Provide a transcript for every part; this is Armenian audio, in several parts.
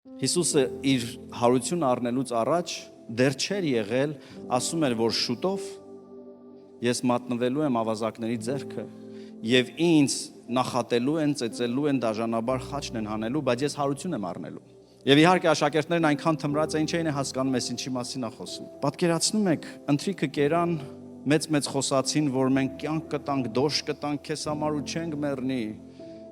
Հիսուսը իր հարություն առնելուց առաջ դեռ չէր եղել, ասում էր, որ շուտով ես մատնվելու եմ ավազակների ձեռքը եւ ինձ նախատելու են, ծեծելու են, դաժանաբար խաչն են հանելու, բայց ես հարություն եմ առնելու։ Եվ իհարկե աշակերտներն այնքան թմրած էին, չէին հասկանում, ես ինչի մասին է խոսում։ Պատկերացնում եք, ընթրիքը կերան, մեծ խոսացին, որ մենք կյանք կտանք, դոշ կտանք, քեզ համար ու չենք մեռնի։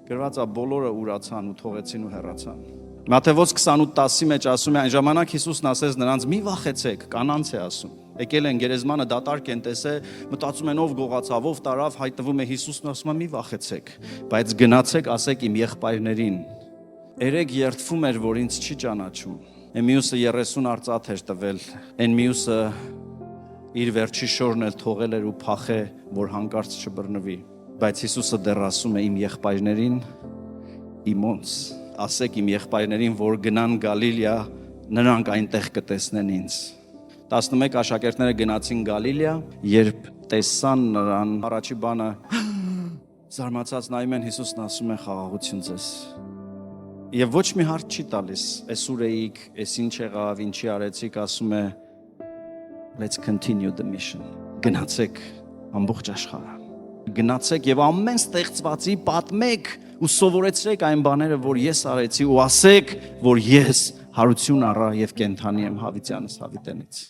Գրված է բոլորը ուրացան ու թողեցին ու հեռացան։ Մատթեոս 28:10-ի մեջ ասում է, այն ժամանակ Հիսուսն ասեց նրանց՝ մի վախեցեք, կանանց է ասում։ Եկել են գերեզմանը դատարկ են տեսել, մտածում են ով գողացավ, ով տարավ, հայտնվում է Հիսուսն ասում է՝ մի վախեցեք, բայց գնացեք, ասեք իմ եղբայրներին։ Երեք երդվում էր, որ ինձ չի ճանաչում։ Այն մյուսը 30 արծաթ էր տվել, այն մյուսը իր վերջի շորն էլ թողել էր ու փախե, որ հանկարծ չբռնվի։ Բայց Հիսուսը դեռ ասում է իմ եղբայրներին, իմոնց, ասեք իմ եղբայրներին, որ գնան Գալիլեա, նրանք այնտեղ կտեսնեն ինձ։ 11 աշակերտները գնացին Գալիլեա, երբ տեսան նրան, առաջի բանը զարմացած նայում են, Հիսուսն ասում է խաղաղություն ձեզ։ Եվ ոչ մի հարց չի տալիս, էս ուր էիք, էս ինչ եղավ, ինչի արեցիք, ասում է let's continue the mission։ Գնացեք ամբողջ աշխարհը։ Գնացեք եւ ամեն ստեղծվածի պատմեք ու սովորեցրեք այն բաները, որ ես արեցի ու ասեք, որ ես հարություն առա եւ կենթանի եմ Հավիտյանս Հավիտենից։